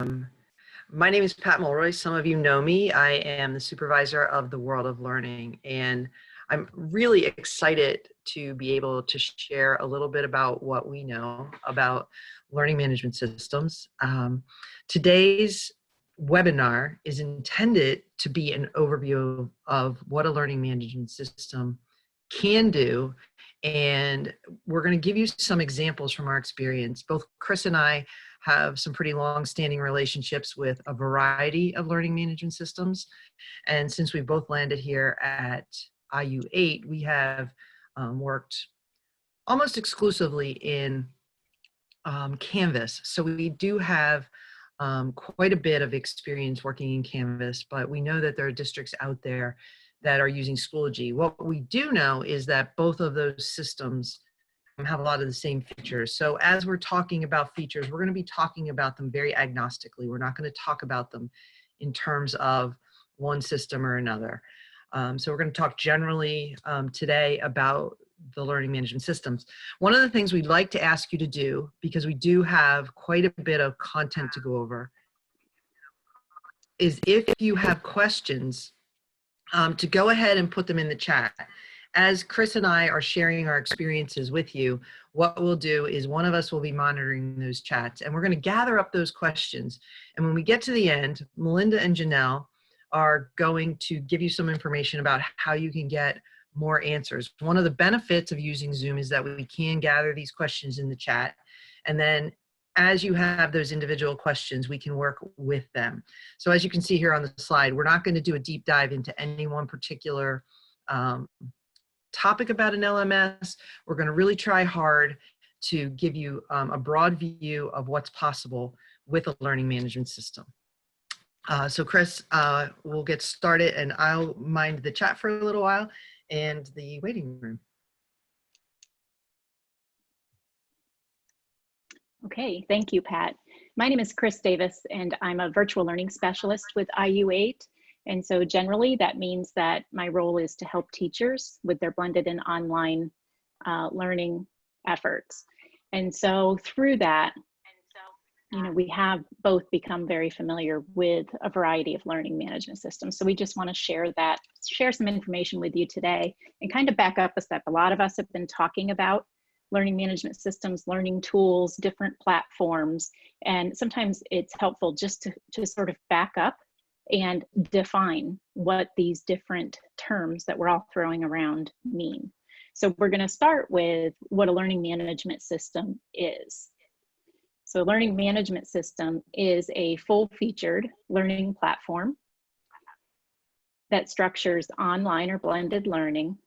My name is Pat Mulroy. Some of you know me. I am the supervisor of the World of Learning, and I'm really excited to be able to share a little bit about what we know about learning management systems. Today's webinar is intended to be an overview of what a learning management system can do, and we're going to give you some examples from our experience. Both Chris and I have some pretty long-standing relationships with a variety of learning management systems, and since we both landed here at IU8, we have worked almost exclusively in Canvas. So we do have quite a bit of experience working in Canvas, but we know that there are districts out there that are using Schoology. What we do know is that both of those systems have a lot of the same features. So as we're talking about features, we're going to be talking about them very agnostically. We're not going to talk about them in terms of one system or another. So we're going to talk generally today about the learning management systems. One of the things we'd like to ask you to do, because we do have quite a bit of content to go over, is if you have questions, to go ahead and put them in the chat. As Chris and I are sharing our experiences with you, what we'll do is one of us will be monitoring those chats, and we're going to gather up those questions. And when we get to the end, Melinda and Janelle are going to give you some information about how you can get more answers. One of the benefits of using Zoom is that we can gather these questions in the chat, and then as you have those individual questions, we can work with them. So as you can see here on the slide, we're not going to do a deep dive into any one particular topic about an LMS. We're going to really try hard to give you a broad view of what's possible with a learning management system. So Chris, we'll get started, and I'll mind the chat for a little while and the waiting room. Okay, thank you, Pat. My name is Chris Davis, and I'm a virtual learning specialist with IU8. And so generally that means that my role is to help teachers with their blended and online learning efforts. And so through that, you know, we have both become very familiar with a variety of learning management systems. So we just want to share some information with you today and kind of back up a step. A lot of us have been talking about learning management systems, learning tools, different platforms, and sometimes it's helpful just to sort of back up and define what these different terms that we're all throwing around mean. So we're going to start with what a learning management system is. So a learning management system is a full-featured learning platform that structures online or blended learning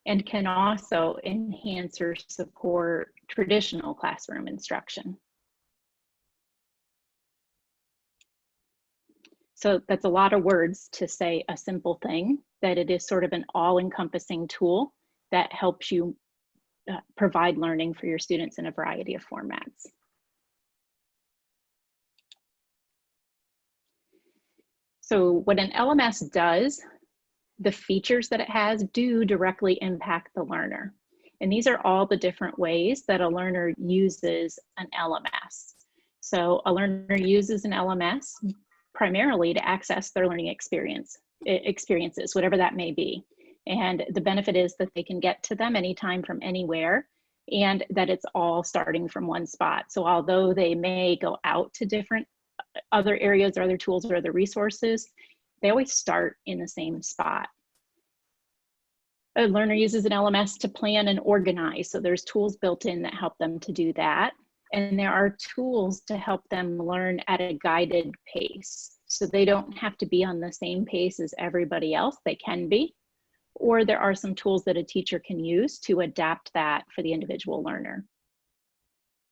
and can also enhance or support traditional classroom instruction. So that's a lot of words to say a simple thing, that it is sort of an all-encompassing tool that helps you provide learning for your students in a variety of formats. So what an LMS does, the features that it has do directly impact the learner. And these are all the different ways that a learner uses an LMS. So a learner uses an LMS primarily to access their learning experiences, whatever that may be. And the benefit is that they can get to them anytime from anywhere, and that it's all starting from one spot. So although they may go out to different other areas or other tools or other resources, they always start in the same spot. A learner uses an LMS to plan and organize. So there's tools built in that help them to do that. And there are tools to help them learn at a guided pace. So they don't have to be on the same pace as everybody else. They can be. Or there are some tools that a teacher can use to adapt that for the individual learner.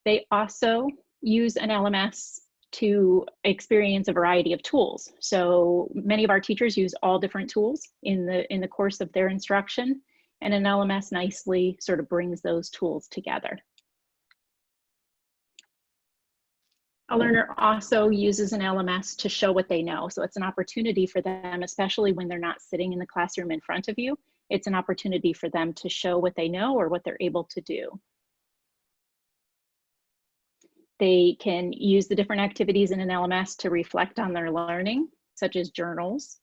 They also use an LMS to experience a variety of tools. So many of our teachers use all different tools in the course of their instruction, and an LMS nicely sort of brings those tools together. A learner also uses an LMS to show what they know. So it's an opportunity for them, especially when they're not sitting in the classroom in front of you, it's an opportunity for them to show what they know or what they're able to do. They can use the different activities in an LMS to reflect on their learning, such as journals.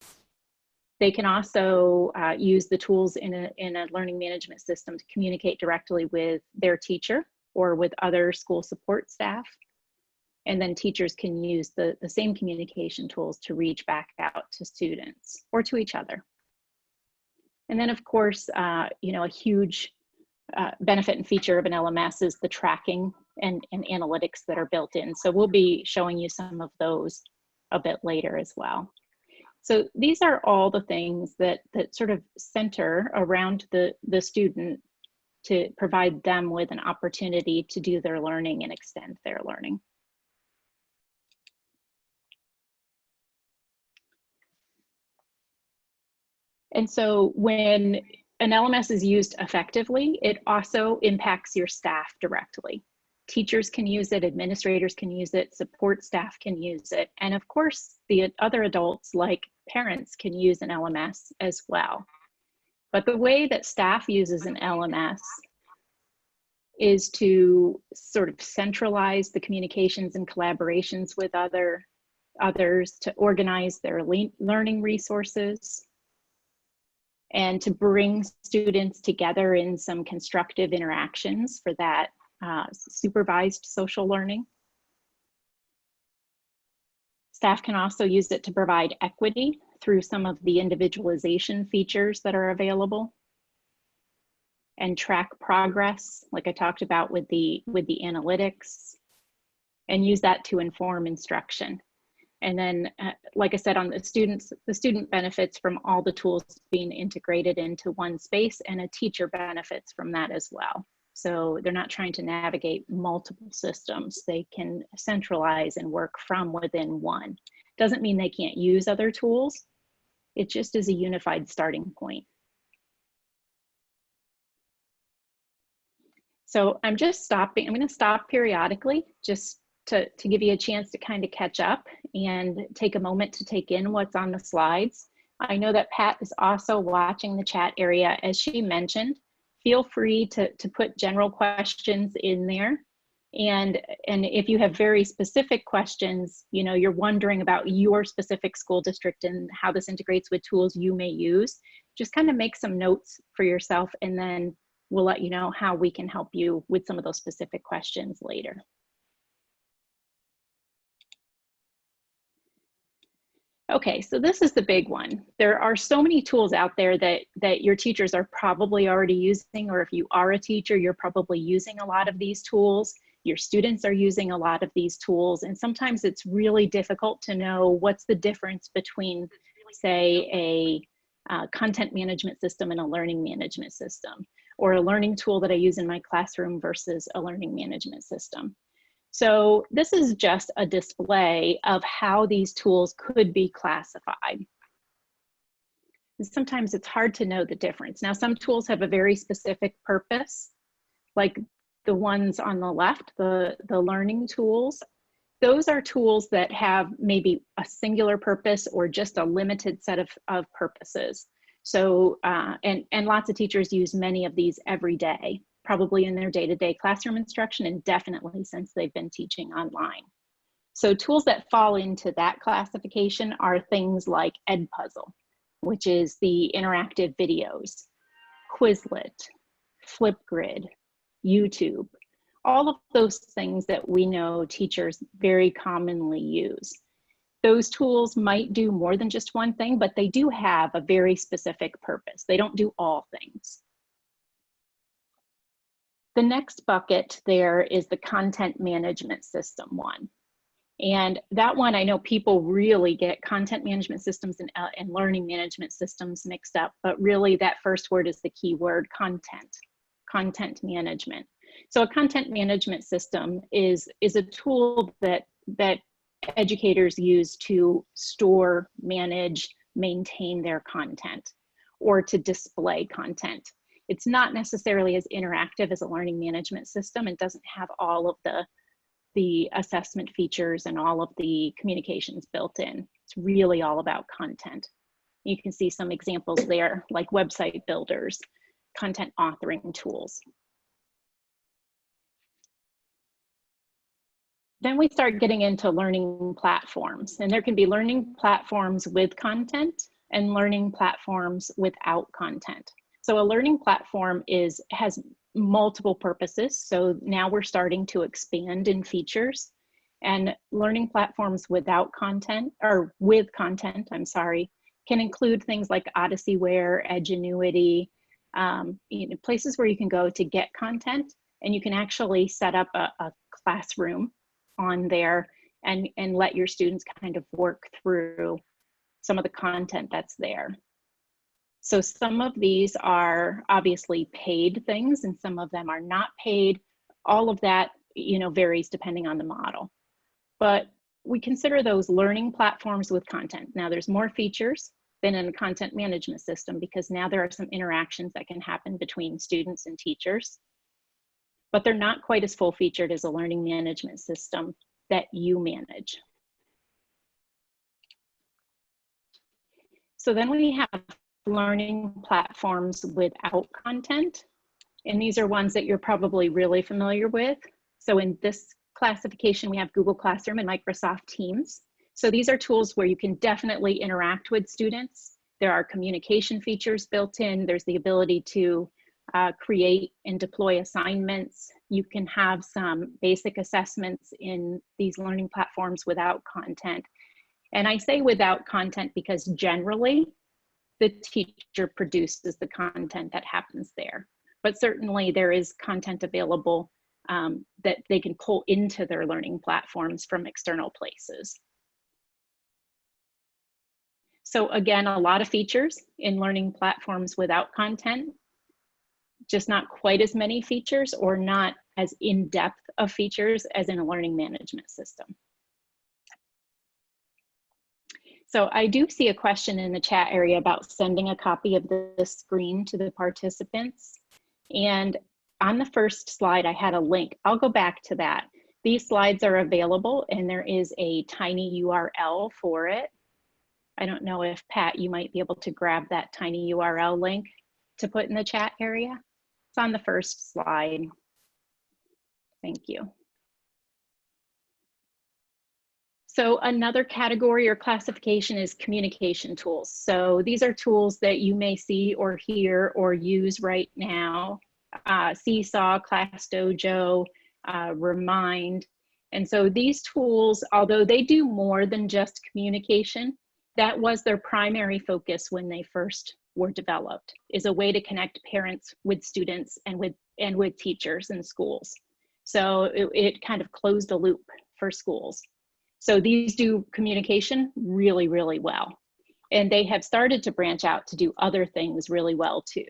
They can also use the tools in a learning management system to communicate directly with their teacher or with other school support staff. And then teachers can use the same communication tools to reach back out to students or to each other. And then of course, you know, a huge benefit and feature of an LMS is the tracking and analytics that are built in. So we'll be showing you some of those a bit later as well. So these are all the things that sort of center around the student to provide them with an opportunity to do their learning and extend their learning. And so when an LMS is used effectively, it also impacts your staff directly. Teachers can use it, administrators can use it, support staff can use it, and of course, the other adults like parents can use an LMS as well. But the way that staff uses an LMS is to sort of centralize the communications and collaborations with others, to organize their learning resources, and to bring students together in some constructive interactions for that supervised social learning. Staff can also use it to provide equity through some of the individualization features that are available, and track progress, like I talked about with the analytics, and use that to inform instruction. And then, like I said, on the student benefits from all the tools being integrated into one space, and a teacher benefits from that as well. So they're not trying to navigate multiple systems. They can centralize and work from within one. Doesn't mean they can't use other tools. It just is a unified starting point. So I'm just stopping. I'm going to stop periodically just to give you a chance to kind of catch up and take a moment to take in what's on the slides. I know that Pat is also watching the chat area, as she mentioned. Feel free to put general questions in there. And if you have very specific questions, you know, you're wondering about your specific school district and how this integrates with tools you may use, just kind of make some notes for yourself, and then we'll let you know how we can help you with some of those specific questions later. Okay, so this is the big one. There are so many tools out there that your teachers are probably already using, or if you are a teacher, you're probably using a lot of these tools. Your students are using a lot of these tools, and sometimes it's really difficult to know what's the difference between, say, a content management system and a learning management system, or a learning tool that I use in my classroom versus a learning management system. So this is just a display of how these tools could be classified. And sometimes it's hard to know the difference. Now, some tools have a very specific purpose, like the ones on the left, the learning tools. Those are tools that have maybe a singular purpose or just a limited set of purposes. So, and lots of teachers use many of these every day, probably in their day-to-day classroom instruction, and definitely since they've been teaching online. So tools that fall into that classification are things like Edpuzzle, which is the interactive videos, Quizlet, Flipgrid, YouTube, all of those things that we know teachers very commonly use. Those tools might do more than just one thing, but they do have a very specific purpose. They don't do all things. The next bucket there is the content management system one. And that one, I know people really get content management systems and learning management systems mixed up, but really that first word is the key word, content management. So a content management system is a tool that educators use to store, manage, maintain their content, or to display content. It's not necessarily as interactive as a learning management system. It doesn't have all of the assessment features and all of the communications built in. It's really all about content. You can see some examples there, like website builders, content authoring tools. Then we start getting into learning platforms, and there can be learning platforms with content and learning platforms without content. So a learning platform has multiple purposes. So now we're starting to expand in features, and learning platforms without content, or with content, I'm sorry, can include things like Odysseyware, Edgenuity, places where you can go to get content, and you can actually set up a classroom on there and let your students kind of work through some of the content that's there. So some of these are obviously paid things and some of them are not paid. All of that, varies depending on the model. But we consider those learning platforms with content. Now there's more features than in a content management system because now there are some interactions that can happen between students and teachers, but they're not quite as full featured as a learning management system that you manage. So then we have learning platforms without content. And these are ones that you're probably really familiar with. So in this classification, we have Google Classroom and Microsoft Teams. So these are tools where you can definitely interact with students. There are communication features built in. There's the ability to create and deploy assignments. You can have some basic assessments in these learning platforms without content. And I say without content because generally the teacher produces the content that happens there. But certainly there is content available that they can pull into their learning platforms from external places. So again, a lot of features in learning platforms without content, just not quite as many features or not as in-depth of features as in a learning management system. So I do see a question in the chat area about sending a copy of the screen to the participants. And on the first slide, I had a link. I'll go back to that. These slides are available and there is a tiny URL for it. I don't know if Pat, you might be able to grab that tiny URL link to put in the chat area. It's on the first slide. Thank you. So another category or classification is communication tools. So these are tools that you may see or hear or use right now. Seesaw, ClassDojo, Remind. And so these tools, although they do more than just communication, that was their primary focus when they first were developed, is a way to connect parents with students and with teachers in schools. So it kind of closed a loop for schools. So these do communication really, really well. And they have started to branch out to do other things really well too.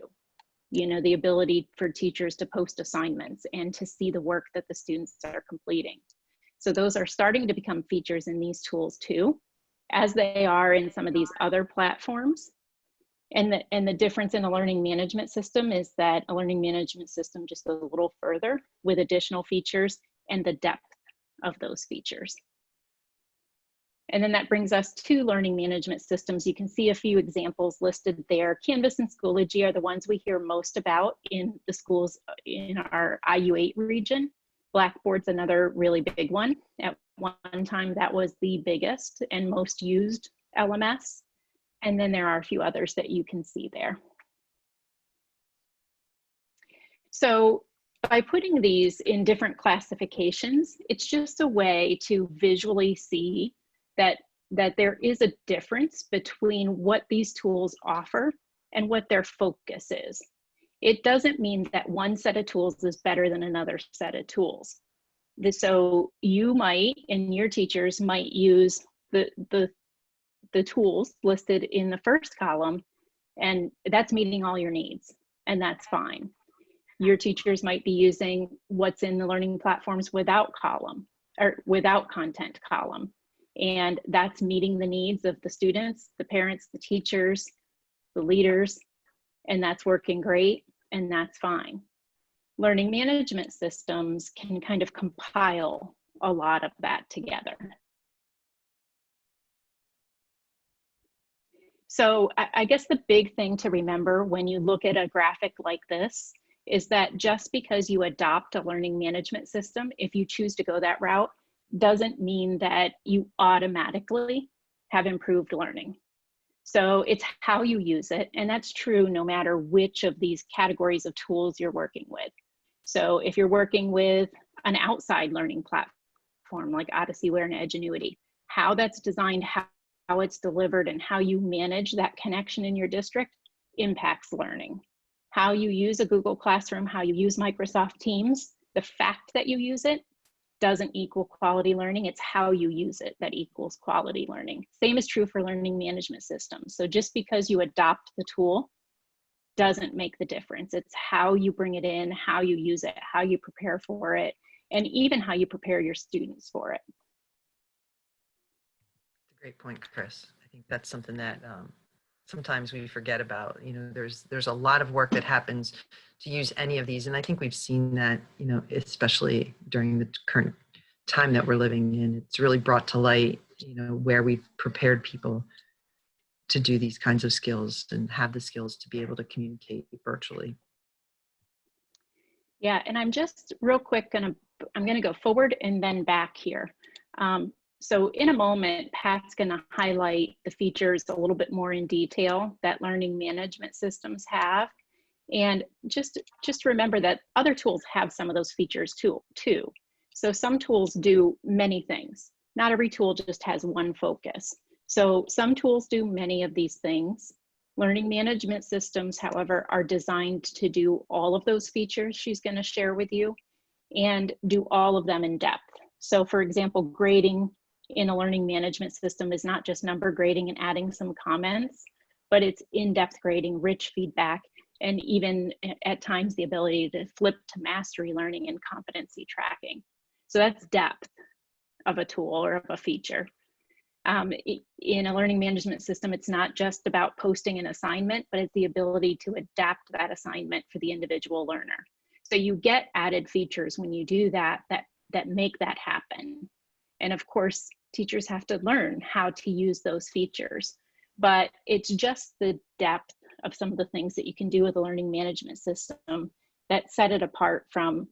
The ability for teachers to post assignments and to see the work that the students are completing. So those are starting to become features in these tools too, as they are in some of these other platforms. And the difference in a learning management system is that a learning management system just goes a little further with additional features and the depth of those features. And then that brings us to learning management systems. You can see a few examples listed there. Canvas and Schoology are the ones we hear most about in the schools in our IU8 region. Blackboard's another really big one. At one time, that was the biggest and most used LMS. And then there are a few others that you can see there. So by putting these in different classifications, it's just a way to visually see that there is a difference between what these tools offer and what their focus is. It doesn't mean that one set of tools is better than another set of tools. So you might, and your teachers might use the tools listed in the first column, and that's meeting all your needs, and that's fine. Your teachers might be using what's in the learning platforms without column, or without content column. And that's meeting the needs of the students, the parents, the teachers, the leaders, and that's working great, and that's fine. Learning management systems can kind of compile a lot of that together. So I guess the big thing to remember when you look at a graphic like this is that just because you adopt a learning management system, if you choose to go that route, doesn't mean that you automatically have improved learning. So it's how you use it, and that's true no matter which of these categories of tools you're working with. So if you're working with an outside learning platform like Odysseyware and Edgenuity, how that's designed, how it's delivered, and how you manage that connection in your district impacts learning. How you use a Google Classroom, how you use Microsoft Teams, the fact that you use it doesn't equal quality learning. It's how you use it that equals quality learning. Same is true for learning management systems. So just because you adopt the tool doesn't make the difference. It's how you bring it in, how you use it, how you prepare for it, and even how you prepare your students for it. That's a great point, Chris. I think that's something that sometimes we forget about. You know, there's a lot of work that happens to use any of these, and I think we've seen that, you know, especially during the current time that we're living in. It's really brought to light, you know, where we've prepared people to do these kinds of skills and have the skills to be able to communicate virtually. Yeah, and I'm just real quick I'm gonna go forward and then back here. So in a moment, Pat's gonna highlight the features a little bit more in detail that learning management systems have. And just remember that other tools have some of those features too. So some tools do many things. Not every tool just has one focus. So some tools do many of these things. Learning management systems, however, are designed to do all of those features she's going to share with you and do all of them in depth. So for example, grading in a learning management system is not just number grading and adding some comments, but it's in-depth grading, rich feedback, and even at times the ability to flip to mastery learning and competency tracking. So that's depth of a tool or of a feature. In a learning management system, it's not just about posting an assignment, but it's the ability to adapt that assignment for the individual learner. So you get added features when you do that make that happen. And of course, teachers have to learn how to use those features, but it's just the depth of some of the things that you can do with a learning management system that set it apart from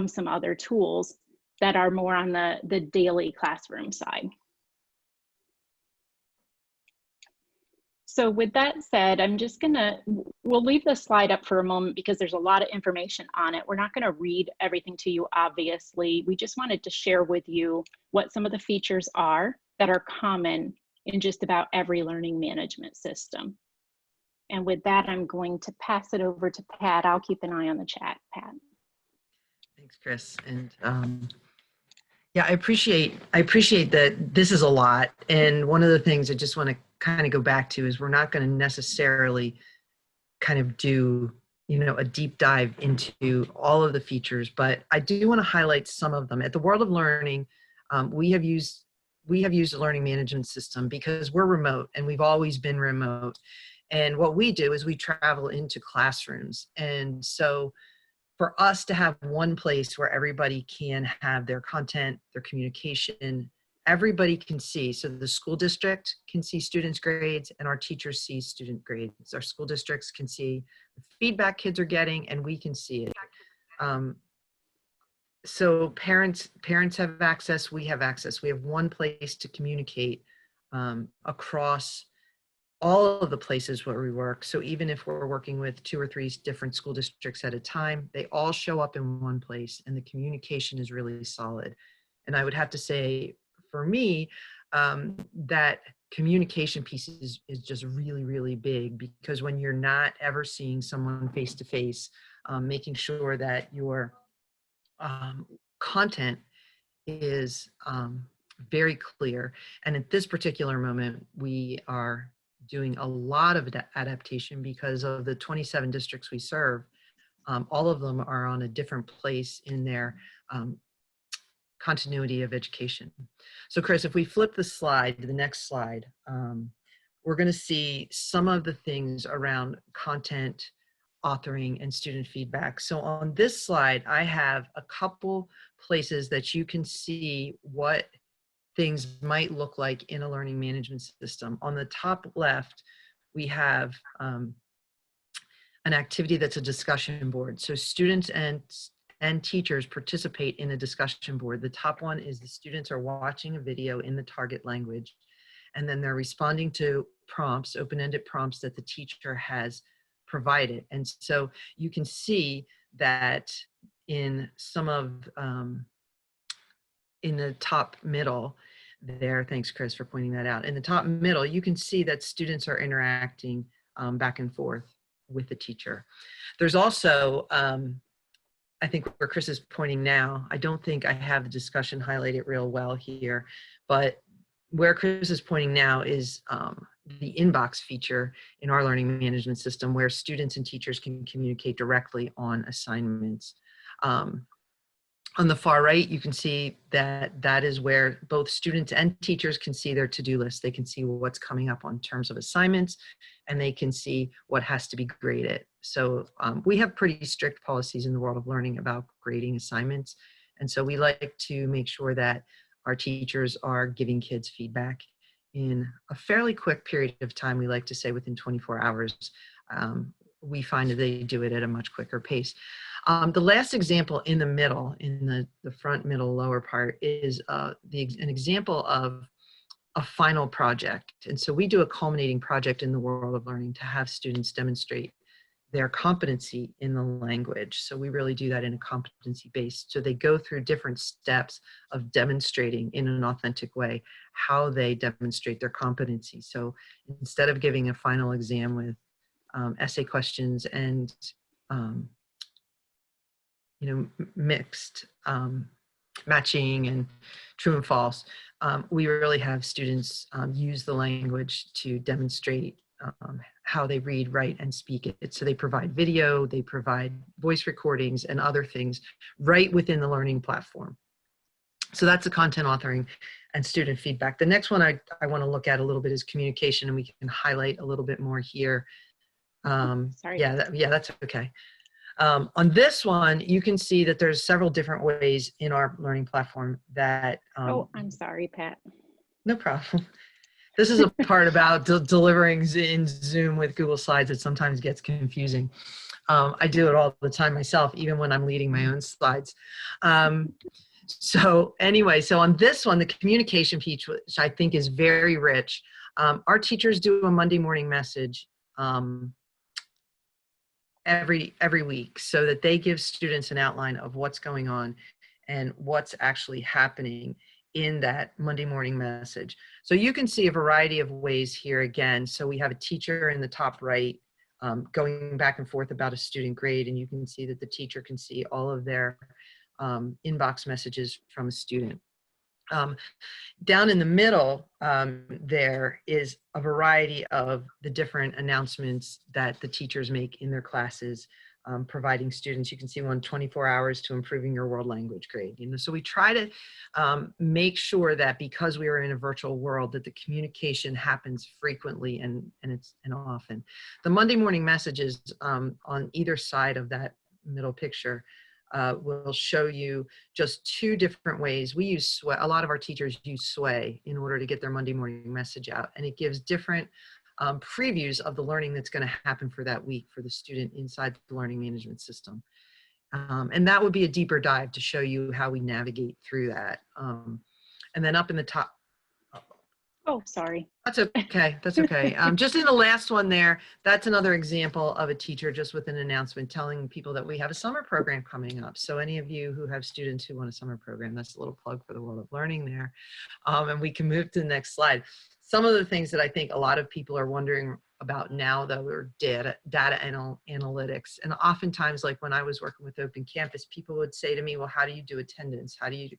some other tools that are more on the daily classroom side. So with that said, we'll leave the slide up for a moment because there's a lot of information on it. We're not gonna read everything to you, obviously. We just wanted to share with you what some of the features are that are common in just about every learning management system. And with that, I'm going to pass it over to Pat. I'll keep an eye on the chat, Pat. Thanks, Chris. And yeah, I appreciate that this is a lot. And one of the things I just want to kind of go back to is we're not going to necessarily kind of do, you know, a deep dive into all of the features, but I do want to highlight some of them. At the World of Learning, we have used a learning management system because we're remote and we've always been remote. And what we do is we travel into classrooms. And so for us to have one place where everybody can have their content, their communication, everybody can see. So the school district can see students' grades and our teachers see student grades. Our school districts can see the feedback kids are getting and we can see it. So parents have access, we have access. We have one place to communicate across all of the places where we work. So even if we're working with 2 or 3 different school districts at a time, they all show up in one place and the communication is really solid. And I would have to say, for me, that communication piece is just really, really big because when you're not ever seeing someone face to face, making sure that your content is very clear. And at this particular moment, we are doing a lot of adaptation because of the 27 districts we serve. All of them are on a different place in their continuity of education. So Chris, if we flip the slide to the next slide, we're going to see some of the things around content, authoring, and student feedback. So on this slide, I have a couple places that you can see what things might look like in a learning management system. On the top left, we have an activity that's a discussion board. So students and teachers participate in a discussion board. The top one is the students are watching a video in the target language, and then they're responding to prompts, open-ended prompts that the teacher has provided. And so you can see that in some of, in the top middle there, thanks Chris for pointing that out. In the top middle, you can see that students are interacting back and forth with the teacher. There's also, I think where Chris is pointing now, I don't think I have the discussion highlighted real well here, but where Chris is pointing now is the inbox feature in our learning management system where students and teachers can communicate directly on assignments. On the far right, you can see that that is where both students and teachers can see their to-do list. They can see what's coming up on terms of assignments, and they can see what has to be graded. So we have pretty strict policies in the world of learning about grading assignments. And so we like to make sure that our teachers are giving kids feedback in a fairly quick period of time. We like to say within 24 hours. We find that they do it at a much quicker pace. The last example in the middle, in the front, middle, lower part is an example of a final project. And so we do a culminating project in the world of learning to have students demonstrate their competency in the language. So we really do that in a competency based. So they go through different steps of demonstrating in an authentic way how they demonstrate their competency. So instead of giving a final exam with essay questions and mixed matching and true and false, we really have students use the language to demonstrate how they read, write, and speak it. So they provide video, they provide voice recordings and other things right within the learning platform. So that's the content authoring and student feedback. The next one I want to look at a little bit is communication, and we can highlight a little bit more here. Sorry. Yeah, that's okay. On this one, you can see that there's several different ways in our learning platform that. Oh, I'm sorry, Pat. No problem. This is a part about delivering in Zoom with Google Slides that sometimes gets confusing. I do it all the time myself, even when I'm leading my own slides. So anyway, so on this one, the communication piece, which I think is very rich, our teachers do a Monday morning message every week so that they give students an outline of what's going on and what's actually happening in that Monday morning message. So you can see a variety of ways here again. So we have a teacher in the top right going back and forth about a student grade, and you can see that the teacher can see all of their inbox messages from a student. Down in the middle, there is a variety of the different announcements that the teachers make in their classes, providing students. You can see one, 24 hours to improving your world language grade. So we try to make sure that because we are in a virtual world, that the communication happens frequently and often. The Monday morning messages on either side of that middle picture will show you just two different ways. We use Sway. A lot of our teachers use Sway in order to get their Monday morning message out, and it gives different previews of the learning that's going to happen for that week for the student inside the learning management system. And that would be a deeper dive to show you how we navigate through that. And then up in the top. Oh, sorry. That's okay. That's okay. Just in the last one there, that's another example of a teacher just with an announcement telling people that we have a summer program coming up. So any of you who have students who want a summer program, that's a little plug for the world of learning there. And we can move to the next slide. Some of the things that I think a lot of people are wondering about now, though, are data analytics. And oftentimes, like when I was working with Open Campus, people would say to me, well, how do you do attendance? How do you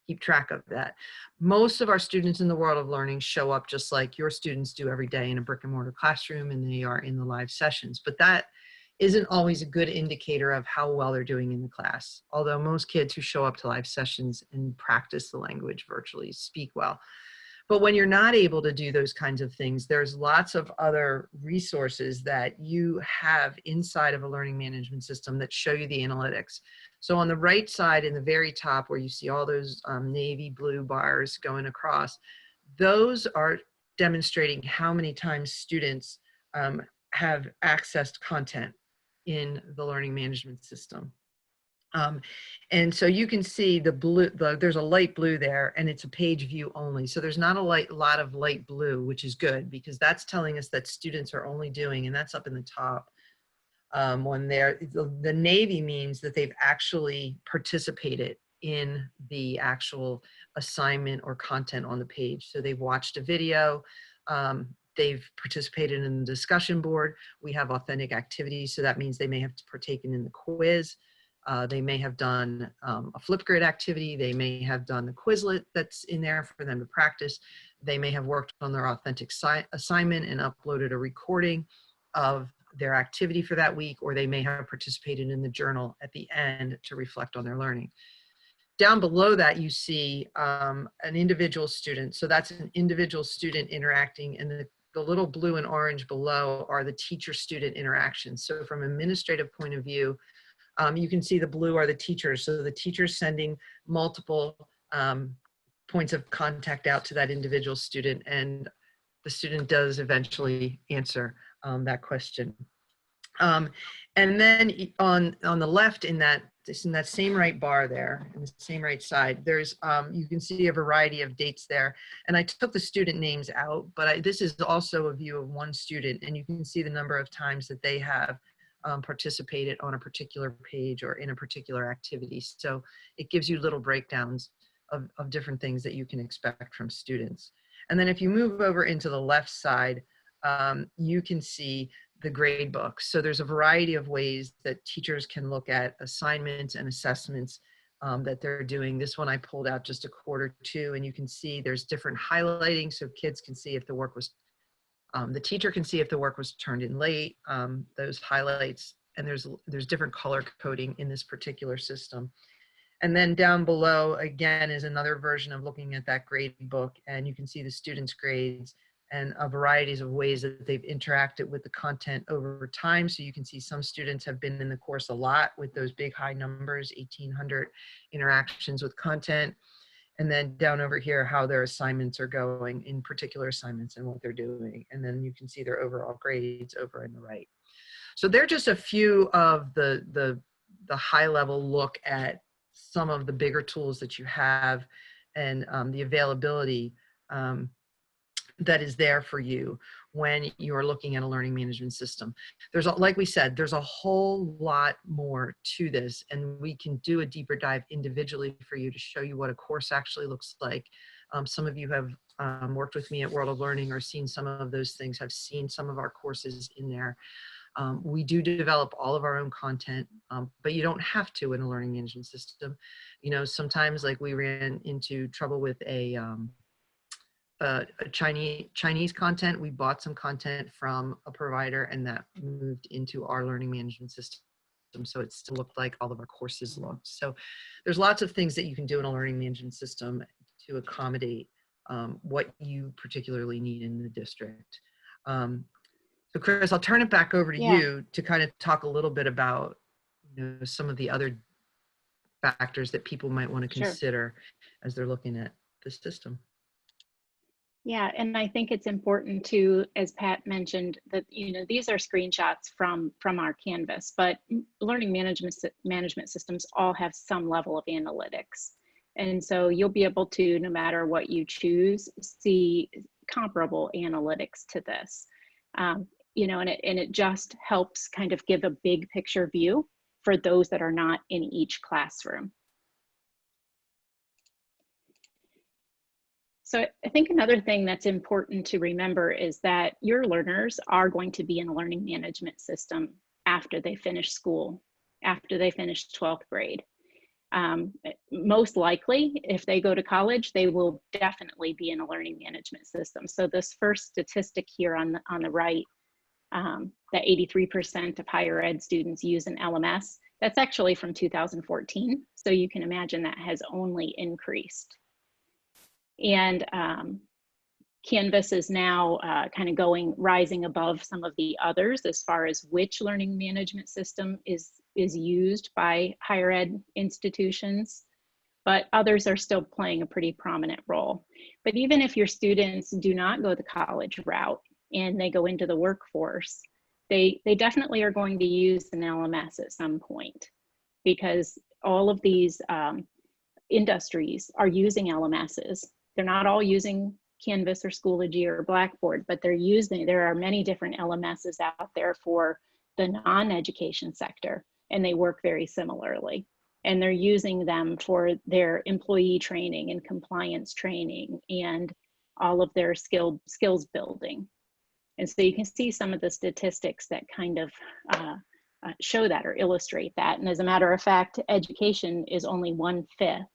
keep track of that? Most of our students in the world of learning show up just like your students do every day in a brick and mortar classroom, and they are in the live sessions. But that isn't always a good indicator of how well they're doing in the class. Although most kids who show up to live sessions and practice the language virtually speak well. But when you're not able to do those kinds of things, there's lots of other resources that you have inside of a learning management system that show you the analytics. So on the right side, in the very top, where you see all those navy blue bars going across, those are demonstrating how many times students have accessed content in the learning management system. Um, and so you can see the blue, there's a light blue there, and it's a page view only. So there's not a lot of light blue, which is good because that's telling us that students are only doing, and that's up in the top one there. The navy means that they've actually participated in the actual assignment or content on the page. So they've watched a video, they've participated in the discussion board. We have authentic activities, so that means they may have partaken in the quiz. They may have done a Flipgrid activity. They may have done the Quizlet that's in there for them to practice. They may have worked on their authentic assignment and uploaded a recording of their activity for that week, or they may have participated in the journal at the end to reflect on their learning. Down below that, you see an individual student. So that's an individual student interacting, and the little blue and orange below are the teacher-student interactions. So from an administrative point of view, you can see the blue are the teachers. So the teacher's sending multiple points of contact out to that individual student, and the student does eventually answer that question. And then on the left in that same right bar there, in the same right side, there's, you can see a variety of dates there. And I took the student names out, but this is also a view of one student, and you can see the number of times that they have participated on a particular page or in a particular activity. So it gives you little breakdowns of different things that you can expect from students. And then if you move over into the left side, you can see the grade book. So there's a variety of ways that teachers can look at assignments and assessments that they're doing. This one I pulled out just a quarter two, and you can see there's different highlighting so kids can see if the work was, the teacher can see if the work was turned in late, those highlights, and there's different color coding in this particular system. And then down below, again, is another version of looking at that grade book, and you can see the students' grades and a varieties of ways that they've interacted with the content over time. So you can see some students have been in the course a lot with those big high numbers, 1,800 interactions with content. And then down over here, how their assignments are going in particular assignments and what they're doing. And then you can see their overall grades over on the right. So they're just a few of the high level look at some of the bigger tools that you have and the availability that is there for you when you're looking at a learning management system. There's, like we said, there's a whole lot more to this, and we can do a deeper dive individually for you to show you what a course actually looks like. Some of you have worked with me at World of Learning or seen some of those things, have seen some of our courses in there. We do develop all of our own content, but you don't have to in a learning management system. You know, sometimes like we ran into trouble with a Chinese content. We bought some content from a provider, and that moved into our learning management system. So it still looked like all of our courses looked. So there's lots of things that you can do in a learning management system to accommodate what you particularly need in the district. So Chris, I'll turn it back over to you to kind of talk a little bit about, you know, some of the other factors that people might want to consider as they're looking at the system. Yeah, and I think it's important to, as Pat mentioned, that, you know, these are screenshots from our Canvas, but learning management systems all have some level of analytics. And so you'll be able to, no matter what you choose, see comparable analytics to this. You know, and it just helps kind of give a big picture view for those that are not in each classroom. So I think another thing that's important to remember is that your learners are going to be in a learning management system after they finish school, after they finish 12th grade. Most likely, if they go to college, they will definitely be in a learning management system. So this first statistic here on the right, that 83% of higher ed students use an LMS, that's actually from 2014. So you can imagine that has only increased. And Canvas is now kind of rising above some of the others as far as which learning management system is used by higher ed institutions, but others are still playing a pretty prominent role. But even if your students do not go the college route and they go into the workforce, they definitely are going to use an LMS at some point, because all of these industries are using LMSs. They're not all using Canvas or Schoology or Blackboard, but there are many different LMSs out there for the non-education sector, and they work very similarly. And they're using them for their employee training and compliance training and all of their skills building. And so you can see some of the statistics that kind of show that or illustrate that. And as a matter of fact, education is only 1/5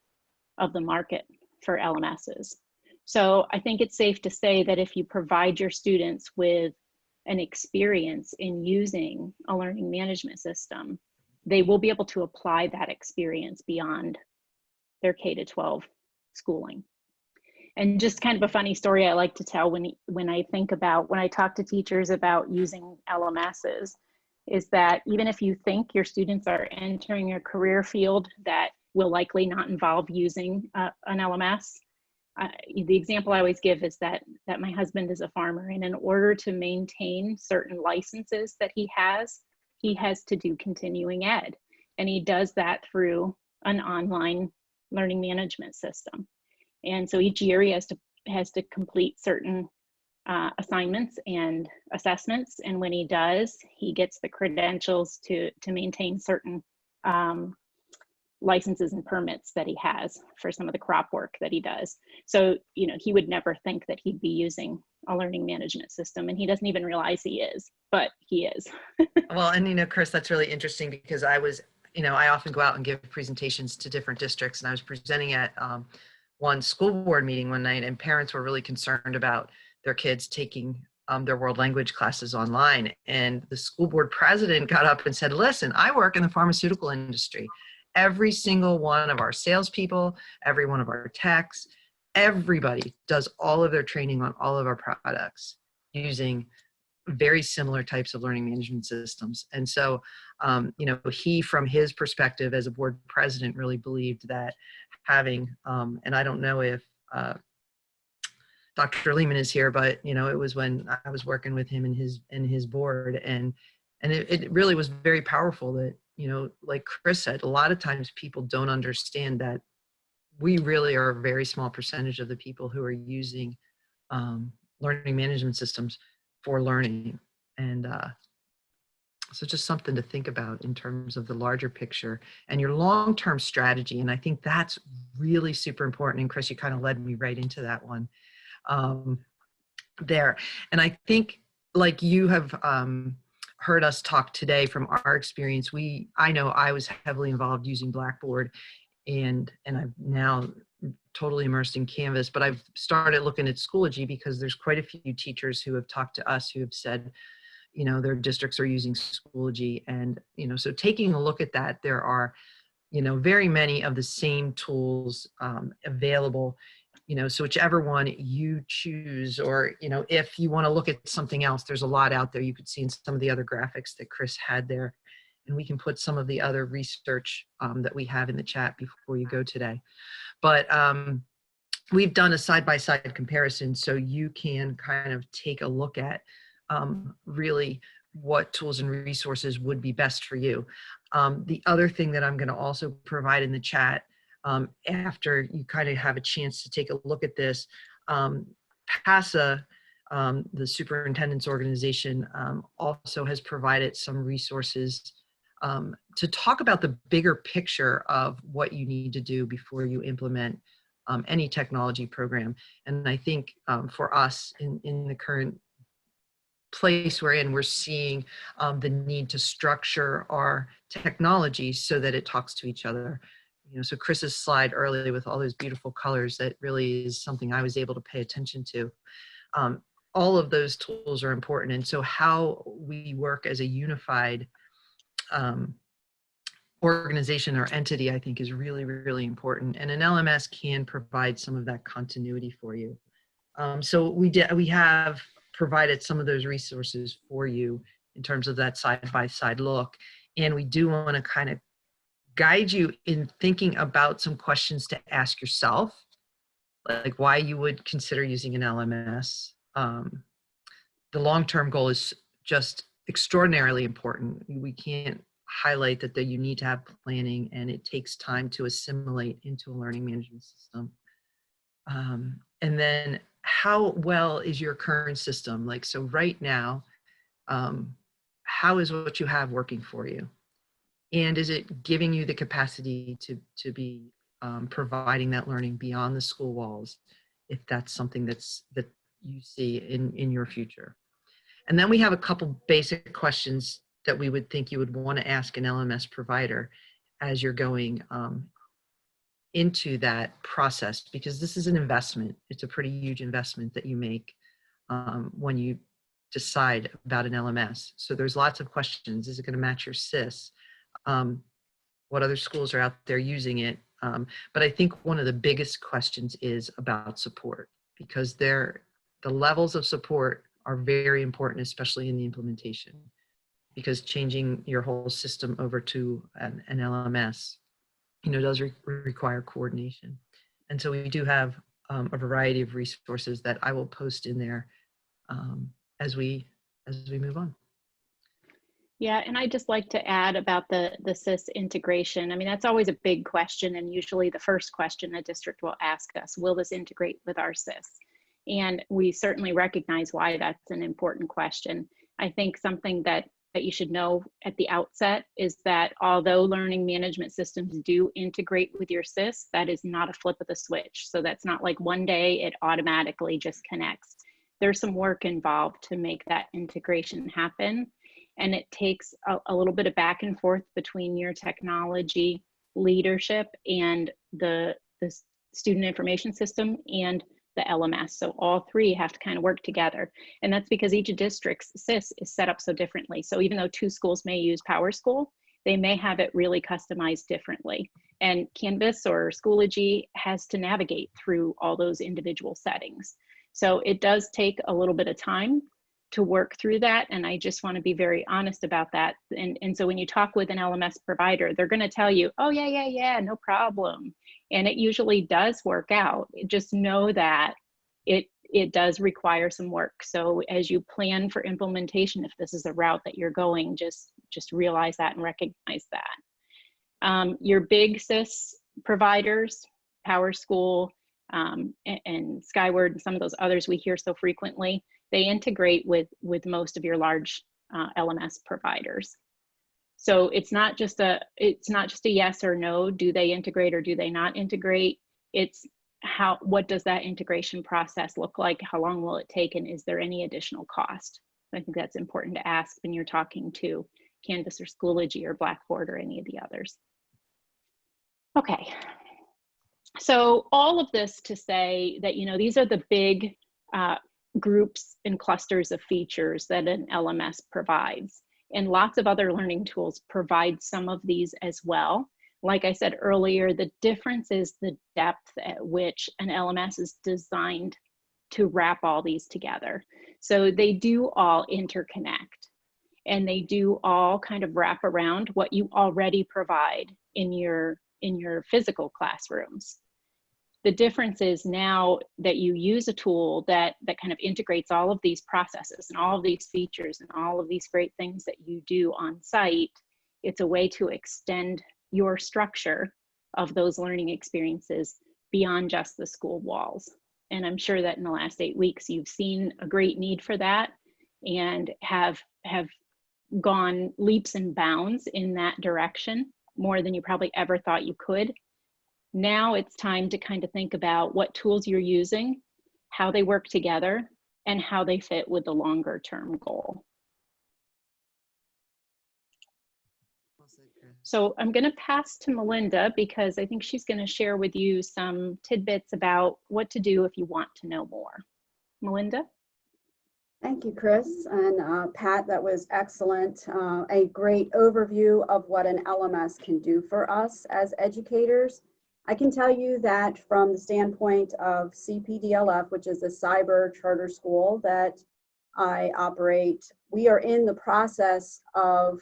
of the market for LMSs. So I think it's safe to say that if you provide your students with an experience in using a learning management system, they will be able to apply that experience beyond their K-12 schooling. And just kind of a funny story I like to tell when I talk to teachers about using LMSs is that even if you think your students are entering a career field that will likely not involve using an LMS, the example I always give is that my husband is a farmer, and in order to maintain certain licenses that he has to do continuing ed, and he does that through an online learning management system. And so each year he has to complete certain assignments and assessments, and when he does, he gets the credentials to maintain certain licenses and permits that he has for some of the crop work that he does. So, you know, he would never think that he'd be using a learning management system, and he doesn't even realize he is, but he is. Well, and you know, Chris, that's really interesting because I often go out and give presentations to different districts, and I was presenting at one school board meeting one night, and parents were really concerned about their kids taking their world language classes online. And the school board president got up and said, listen, I work in the pharmaceutical industry. Every single one of our salespeople, every one of our techs, everybody does all of their training on all of our products using very similar types of learning management systems. And so, you know, he, from his perspective as a board president, really believed that having, and I don't know if Dr. Lehman is here, but you know, it was when I was working with him and his board, and it really was very powerful that, you know, like Chris said, a lot of times people don't understand that we really are a very small percentage of the people who are using learning management systems for learning. And so just something to think about in terms of the larger picture and your long-term strategy. And I think that's really super important. And Chris, you kind of led me right into that one there. And I think, like you have heard us talk today from our experience, I know I was heavily involved using Blackboard, and I'm now totally immersed in Canvas, but I've started looking at Schoology because there's quite a few teachers who have talked to us who have said, you know, their districts are using Schoology. And, you know, so taking a look at that, there are, you know, very many of the same tools available, you know, so whichever one you choose, or, you know, if you want to look at something else, there's a lot out there. You could see in some of the other graphics that Chris had there, and we can put some of the other research that we have in the chat before you go today. But we've done a side-by-side comparison, so you can kind of take a look at really what tools and resources would be best for you. The other thing that I'm going to also provide in the chat after you kind of have a chance to take a look at this, PASA, the superintendent's organization, also has provided some resources to talk about the bigger picture of what you need to do before you implement any technology program. And I think for us in the current place we're in, we're seeing the need to structure our technology so that it talks to each other. You know, so Chris's slide earlier with all those beautiful colors, that really is something I was able to pay attention to. All of those tools are important. And so how we work as a unified organization or entity, I think, is really, really important. And an LMS can provide some of that continuity for you. So we have provided some of those resources for you in terms of that side-by-side look. And we do want to kind of guide you in thinking about some questions to ask yourself, like why you would consider using an LMS. The long-term goal is just extraordinarily important. We can't highlight that you need to have planning, and it takes time to assimilate into a learning management system. And then how well is your current system? Like, so right now, how is what you have working for you? And is it giving you the capacity to be providing that learning beyond the school walls, if that's something that you see in your future? And then we have a couple basic questions that we would think you would want to ask an LMS provider as you're going into that process, because this is an investment. It's a pretty huge investment that you make when you decide about an LMS. So there's lots of questions. Is it going to match your SIS? What other schools are out there using it? But I think one of the biggest questions is about support, because the levels of support are very important, especially in the implementation, because changing your whole system over to an LMS, does require coordination. And so we do have a variety of resources that I will post in there as we move on. Yeah, and I'd just like to add about the SIS integration. I mean, that's always a big question, and usually the first question a district will ask us, will this integrate with our SIS? And we certainly recognize why that's an important question. I think something that you should know at the outset is that although learning management systems do integrate with your SIS, that is not a flip of the switch. So that's not like one day it automatically just connects. There's some work involved to make that integration happen. And it takes a little bit of back and forth between your technology leadership and the student information system and the LMS. So all three have to kind of work together. And that's because each district's SIS is set up so differently. So even though 2 schools may use PowerSchool, they may have it really customized differently. And Canvas or Schoology has to navigate through all those individual settings. So it does take a little bit of time to work through that. And I just want to be very honest about that. And so when you talk with an LMS provider, they're going to tell you, oh yeah, no problem. And it usually does work out. Just know that it does require some work. So as you plan for implementation, if this is a route that you're going, just realize that and recognize that. Your big SIS providers, PowerSchool, and Skyward, and some of those others we hear so frequently, they integrate with most of your large LMS providers. So it's not just a yes or no, do they integrate or do they not integrate? It's what does that integration process look like? How long will it take? And is there any additional cost? I think that's important to ask when you're talking to Canvas or Schoology or Blackboard or any of the others. Okay, so all of this to say that, these are the big groups and clusters of features that an LMS provides. And lots of other learning tools provide some of these as well. Like I said earlier, the difference is the depth at which an LMS is designed to wrap all these together. So they do all interconnect, and they do all kind of wrap around what you already provide in your physical classrooms. The difference is now that you use a tool that kind of integrates all of these processes and all of these features and all of these great things that you do on site, it's a way to extend your structure of those learning experiences beyond just the school walls. And I'm sure that in the last 8 weeks, you've seen a great need for that and have gone leaps and bounds in that direction, more than you probably ever thought you could. Now it's time to kind of think about what tools you're using, how they work together, and how they fit with the longer term goal. So I'm going to pass to Melinda because I think she's going to share with you some tidbits about what to do if you want to know more. Melinda? Thank you, Chris and Pat. That was excellent. A great overview of what an LMS can do for us as educators. I can tell you that from the standpoint of CPDLF, which is a cyber charter school that I operate, we are in the process of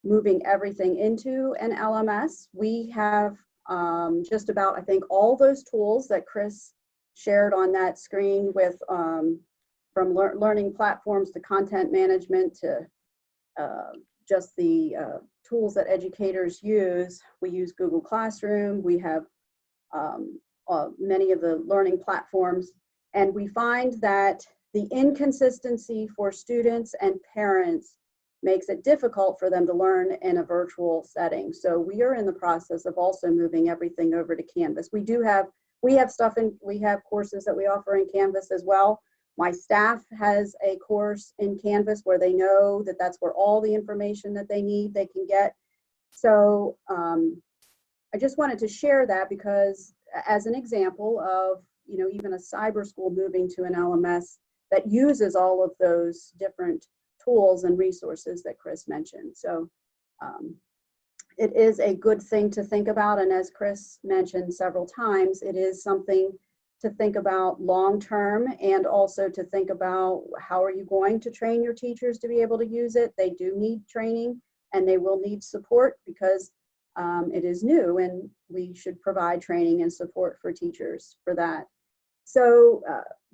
moving everything into an LMS. We have just about, I think, all those tools that Chris shared on that screen with from learning platforms to content management to just the tools that educators use. We use Google Classroom. We have many of the learning platforms, and we find that the inconsistency for students and parents makes it difficult for them to learn in a virtual setting. So we are in the process of also moving everything over to Canvas. We have courses that we offer in Canvas as well. My staff has a course in Canvas where they know that that's where all the information that they need they can get. So I just wanted to share that because as an example of, even a cyber school moving to an LMS that uses all of those different tools and resources that Chris mentioned. So it is a good thing to think about. And as Chris mentioned several times, it is something to think about long-term, and also to think about how are you going to train your teachers to be able to use it. They do need training and they will need support because it is new, and we should provide training and support for teachers for that. So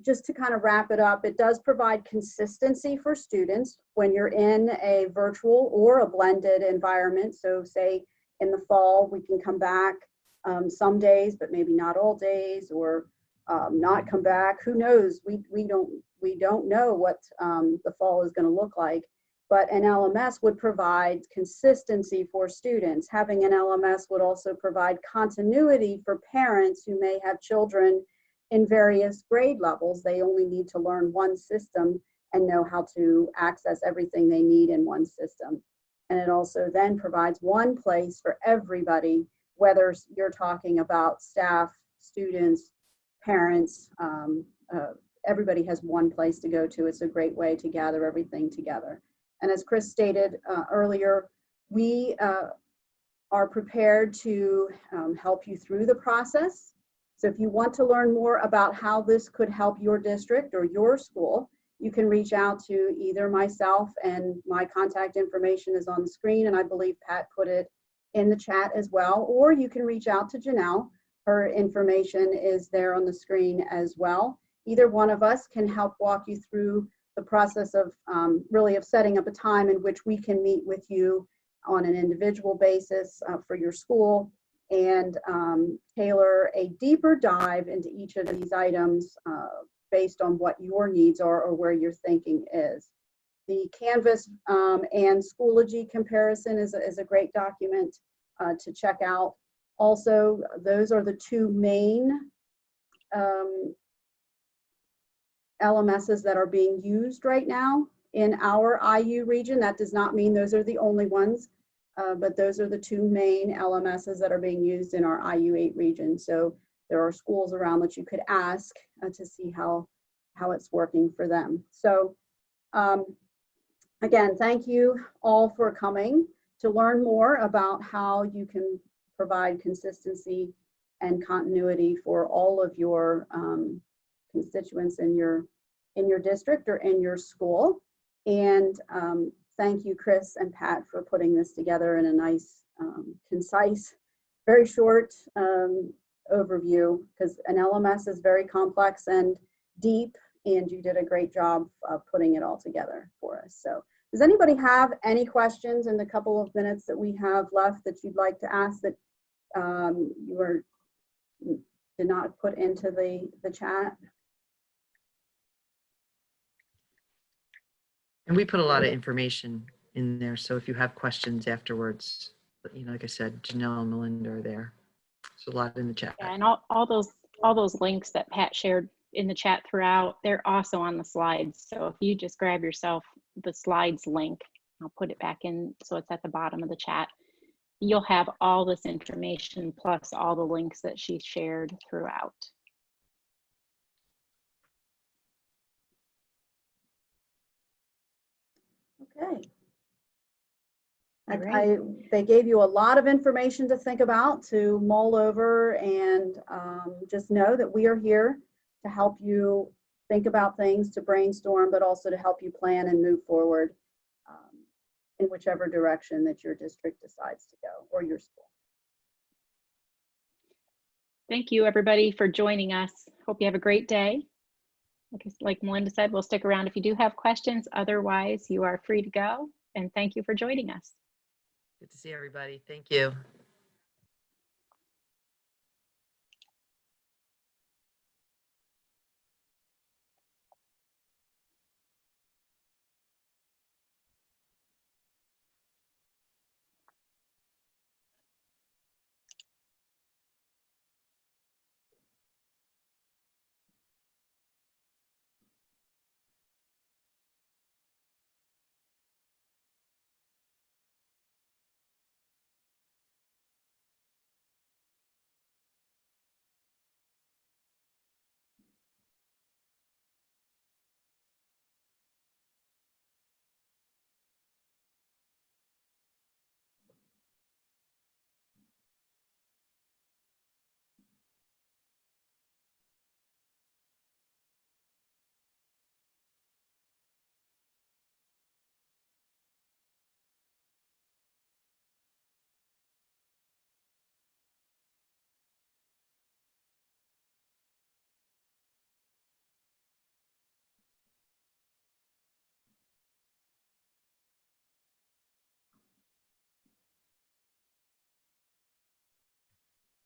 just to kind of wrap it up, it does provide consistency for students when you're in a virtual or a blended environment. So say in the fall, we can come back some days, but maybe not all days, or not come back. Who knows? We don't know what the fall is going to look like. But an LMS would provide consistency for students. Having an LMS would also provide continuity for parents who may have children in various grade levels. They only need to learn one system and know how to access everything they need in one system. And it also then provides one place for everybody, whether you're talking about staff, students, parents, everybody has one place to go to. It's a great way to gather everything together. And as Chris stated earlier, we are prepared to help you through the process. So if you want to learn more about how this could help your district or your school, you can reach out to either myself, and my contact information is on the screen, and I believe Pat put it in the chat as well, or you can reach out to Janelle. Her information is there on the screen as well. Either one of us can help walk you through the process of really of setting up a time in which we can meet with you on an individual basis for your school, and tailor a deeper dive into each of these items based on what your needs are or where your thinking is. The Canvas and Schoology comparison is a great document to check out. Also, those are the two main LMSs that are being used right now in our IU region. That does not mean those are the only ones, but those are the two main LMSs that are being used in our IU8 region. So there are schools around that you could ask to see how it's working for them. So again, thank you all for coming to learn more about how you can provide consistency and continuity for all of your constituents in your district or in your school. And thank you, Chris and Pat, for putting this together in a nice, concise, very short overview, because an LMS is very complex and deep, and you did a great job of putting it all together for us. So does anybody have any questions in the couple of minutes that we have left that you'd like to ask that did not put into the chat? And we put a lot of information in there. So if you have questions afterwards, like I said, Janelle and Melinda are there. So a lot in the chat. Yeah, and all those links that Pat shared in the chat throughout, they're also on the slides. So if you just grab yourself the slides link, I'll put it back in so it's at the bottom of the chat. You'll have all this information plus all the links that she shared throughout. Okay. Right. They gave you a lot of information to think about, to mull over, and just know that we are here to help you think about things, to brainstorm, but also to help you plan and move forward in whichever direction that your district decides to go, or your school. Thank you, everybody, for joining us. Hope you have a great day. Like Melinda said, we'll stick around if you do have questions. Otherwise, you are free to go. and thank you for joining us. Good to see everybody. Thank you.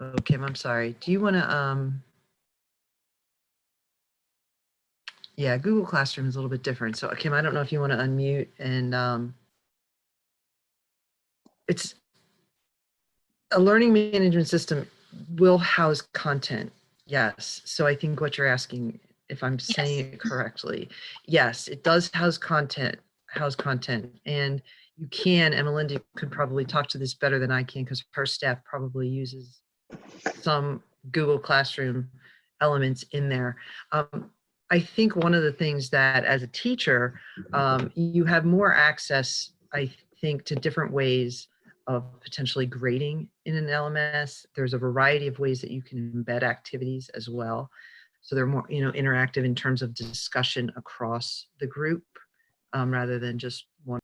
Oh, Kim, I'm sorry. Do you want to, yeah, Google Classroom is a little bit different. So Kim, I don't know if you want to unmute and it's a learning management system will house content. Yes. So I think what you're asking, if I'm saying it correctly, yes, it does house content, and you can, and Melinda could probably talk to this better than I can because her staff probably uses some Google Classroom elements in there. I think one of the things that as a teacher, you have more access, I think, to different ways of potentially grading in an LMS. There's a variety of ways that you can embed activities as well. So they're more, interactive in terms of discussion across the group rather than just one